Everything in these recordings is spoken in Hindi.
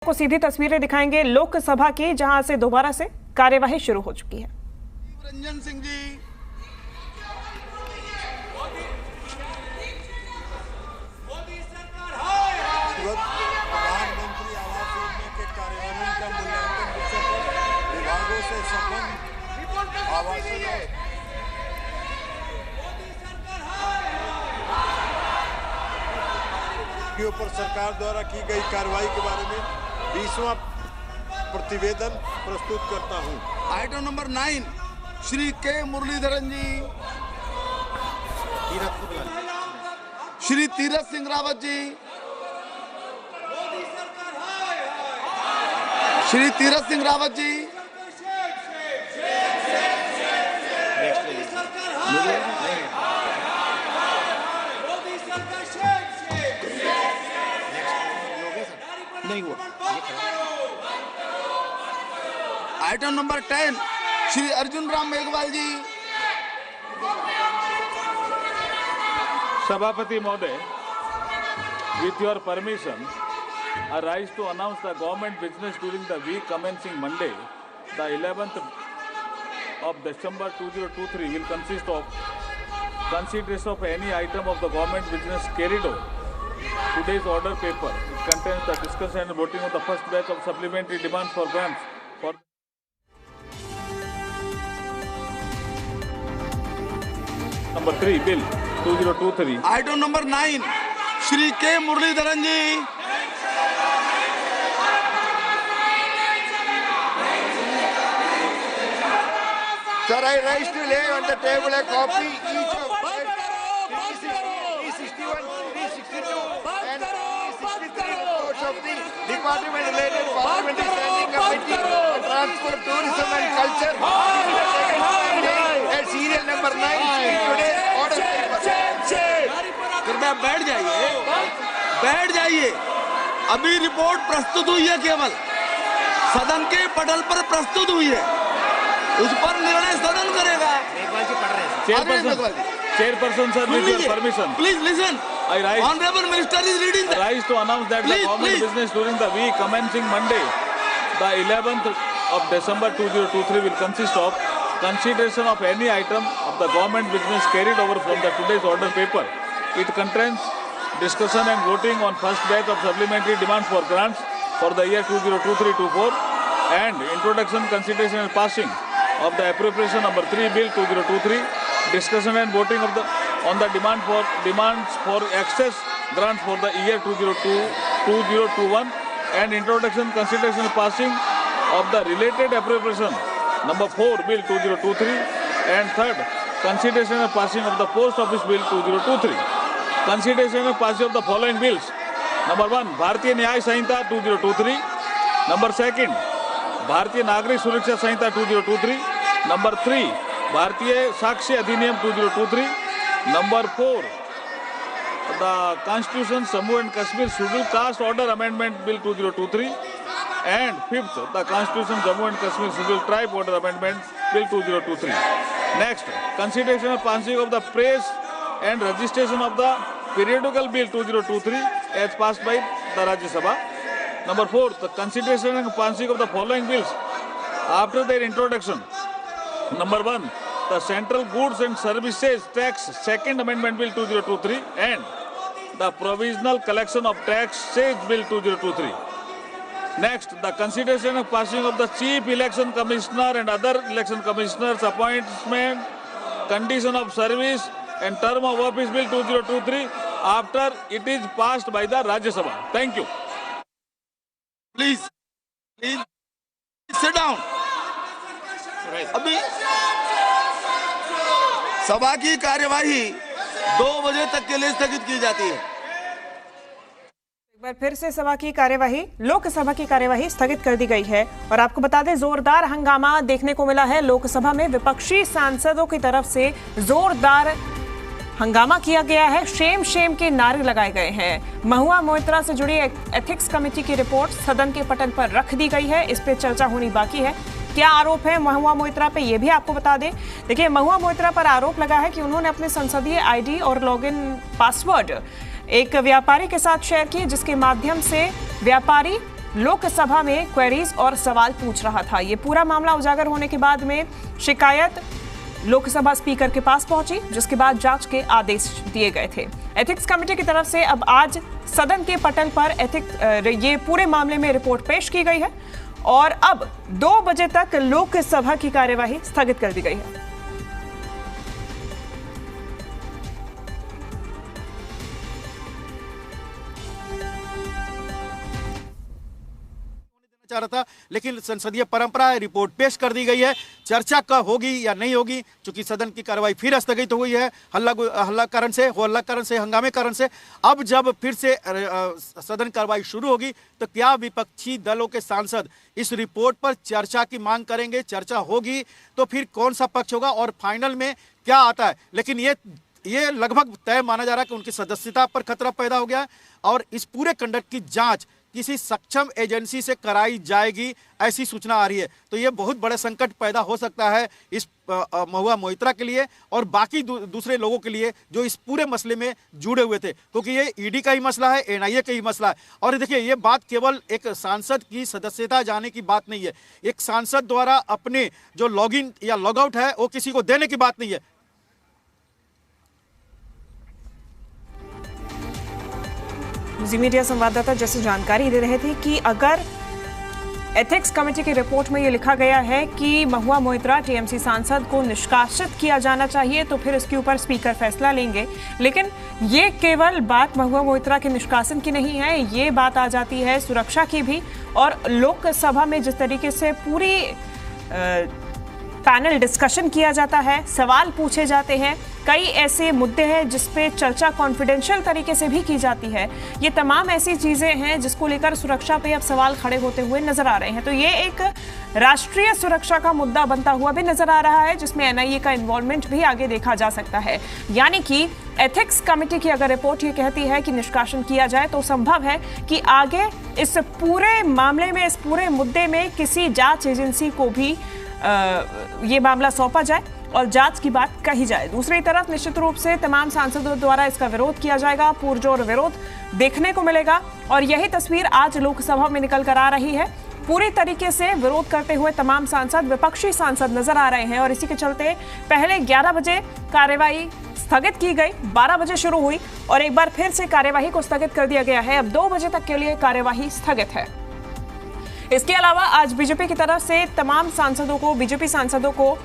को सीधी तस्वीरें दिखाएंगे लोकसभा की, जहां से दोबारा से कार्यवाही शुरू हो चुकी है। रंजन सिंह जी, प्रधानमंत्री आवास योजना के कार्यान्वयन का मूल्यांकन विषय पर विभागों से संबंध आवासन के ऊपर सरकार द्वारा की गई कार्रवाई के बारे में 20वां प्रतिवेदन प्रस्तुत करता हूं। आइटम नंबर 9 श्री के मुरलीधरन जी, श्री तीरथ सिंह रावत जी, श्री तीरथ सिंह रावत जी, नहीं हुआ। आइटम नंबर 10 श्री अर्जुन राम मेघवाल जी। सभापति महोदय, with your permission, I rise to announce the government business during the week commencing Monday, the 11th of December 2023 will consist of consideration of any item of the government business carried on today's order paper. It contains the discussion and voting of the first batch of supplementary demands for grants for number 3 bill 2023. Item number 9 Shri के मुरलीधरन जी। Sir, I rise to lay on the table a copy each of 361, 362 and 363 reports of the Department related Parliamentary Standing Committee on Transport, Tourism and Culture and serial number 9 today order paper। कृपया बैठ जाइए। अभी रिपोर्ट प्रस्तुत हुई है, केवल सदन के पटल पर प्रस्तुत हुई है, उस पर निर्णय सदन करेगा। Chairperson sir, with your permission, please listen. I rise. Honorable Minister is reading. I rise to announce that the government business during the week commencing Monday, the 11th of December 2023 will consist of consideration of any item of the government business carried over from the today's order paper. It contains discussion and voting on first batch of supplementary demands for grants for the year 2023-24 and introduction, consideration and passing of the appropriation number 3 bill 2023, discussion and voting of the on the demands for excess grants for the year 2021 and introduction, consideration and passing of the related appropriation number 4 bill 2023 and third, consideration and passing of the post office bill 2023. Consideration and passing of the following bills: number 1 Bharatiya Nyaya Sanhita 2023, number 2 Bharatiya Nagrik Suraksha Sanhita 2023, number 3 Bharatiya Sakshi Adhiniyam 2023, number 4 the Constitution Jammu and Kashmir Scheduled Caste Order Amendment Bill 2023 and 5th the Constitution Jammu and Kashmir Scheduled Tribe Order Amendment Bill 2023. Next, consideration and passing of the press and registration of the periodical bill 2023 as passed by the Rajya Sabha. Number 4, the consideration and passing of the following bills after their introduction. Number 1, the Central Goods and Services Tax Second Amendment Bill 2023 and the Provisional Collection of Taxes Bill 2023. Next, the consideration and passing of the Chief Election Commissioner and other election commissioners appointment, condition of service and term of office Bill 2023 after it is passed by the Rajya Sabha. Thank you. Please sit down. अभी सभा की कार्यवाही 2 बजे तक के लिए स्थगित की जाती है। एक बार फिर से सभा की कार्यवाही, लोकसभा की कार्यवाही स्थगित कर दी गई है। और आपको बता दें, जोरदार हंगामा देखने को मिला है लोकसभा में। विपक्षी सांसदों की तरफ से जोरदार हंगामा किया गया है, शेम शेम के नारे लगाए गए हैं। महुआ मोइत्रा से जुड़ी एथिक्स कमेटी की रिपोर्ट सदन के पटल पर रख दी गई है, इस पे चर्चा होनी बाकी है। क्या आरोप है महुआ मोइत्रा पे, ये भी आपको बता दें। देखिए, महुआ मोइत्रा पर आरोप लगा है कि उन्होंने अपने संसदीय आईडी और लॉगिन पासवर्ड एक व्यापारी के साथ शेयर किए, जिसके माध्यम से व्यापारी लोकसभा में क्वेरीज और सवाल पूछ रहा था। ये पूरा मामला उजागर होने के बाद में शिकायत लोकसभा स्पीकर के पास पहुंची, जिसके बाद जांच के आदेश दिए गए थे। एथिक्स कमेटी की तरफ से अब आज सदन के पटल पर ये पूरे मामले में रिपोर्ट पेश की गई है और अब 2 बजे तक लोकसभा की कार्यवाही स्थगित कर दी गई है। चाह रहा था, लेकिन संसदीय परंपरा है, रिपोर्ट पेश कर दी गई है। चर्चा कब होगी या नहीं होगी, क्योंकि सदन की कार्रवाई फिर स्थगित हो गई है हल्ला कारण से, हंगामे कारण से। अब जब फिर से सदन कार्रवाई शुरू होगी तो क्या विपक्षी दलों के सांसद इस रिपोर्ट पर चर्चा की मांग करेंगे? चर्चा होगी तो फिर कौन सा पक्ष होगा और फाइनल में क्या आता है? लेकिन ये लगभग तय माना जा रहा है कि उनकी सदस्यता पर खतरा पैदा हो गया है और इस पूरे कंडक्ट की जांच किसी सक्षम एजेंसी से कराई जाएगी, ऐसी सूचना आ रही है। तो ये बहुत बड़ा संकट पैदा हो सकता है इस महुआ मोइत्रा के लिए और बाकी दूसरे लोगों के लिए जो इस पूरे मसले में जुड़े हुए थे, क्योंकि ये ईडी का ही मसला है, एनआईए का ही मसला है। और देखिए, ये बात केवल एक सांसद की सदस्यता जाने की बात नहीं है। एक सांसद द्वारा अपने जो लॉगिन या लॉगआउट है वो किसी को देने की बात नहीं है। जी मीडिया संवाददाता जैसे जानकारी दे रहे थे कि अगर एथिक्स कमेटी की रिपोर्ट में ये लिखा गया है कि महुआ मोइत्रा टीएमसी सांसद को निष्कासित किया जाना चाहिए तो फिर इसके ऊपर स्पीकर फैसला लेंगे। लेकिन ये केवल बात महुआ मोइत्रा के निष्कासन की नहीं है, ये बात आ जाती है सुरक्षा की भी। और लोकसभा में जिस तरीके से पूरी पैनल डिस्कशन किया जाता है, सवाल पूछे जाते हैं, कई ऐसे मुद्दे हैं जिस पे चर्चा कॉन्फिडेंशियल तरीके से भी की जाती है। ये तमाम ऐसी चीजें हैं जिसको लेकर सुरक्षा पे अब सवाल खड़े होते हुए नजर आ रहे हैं। तो ये एक राष्ट्रीय सुरक्षा का मुद्दा बनता हुआ भी नजर आ रहा है, जिसमें एनआईए का इन्वॉल्वमेंट भी आगे देखा जा सकता है। यानी कि एथिक्स कमेटी की अगर रिपोर्ट ये कहती है कि निष्कासन किया जाए तो संभव है कि आगे इस पूरे मामले में, इस पूरे मुद्दे में किसी जांच एजेंसी को भी ये मामला सौंपा जाए और जांच की बात कही जाए। दूसरी तरफ निश्चित रूप से तमाम सांसदों द्वारा इसका विरोध किया जाएगा, पुरजोर विरोध देखने को मिलेगा और यही तस्वीर आज लोकसभा में निकल कर आ रही है। पूरी तरीके से विरोध करते हुए तमाम सांसद, विपक्षी सांसद नजर आ रहे हैं और इसी के चलते पहले 11 बजे कार्यवाही स्थगित की गई, 12 बजे शुरू हुई और एक बार फिर से कार्यवाही को स्थगित कर दिया गया है। अब 2 बजे तक के लिए कार्यवाही स्थगित है। इसके अलावा आज बीजेपी की तरफ से तमाम सांसदों को, बीजेपी सांसदों को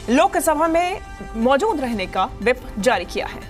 लोकसभा में मौजूद रहने का व्हिप जारी किया है।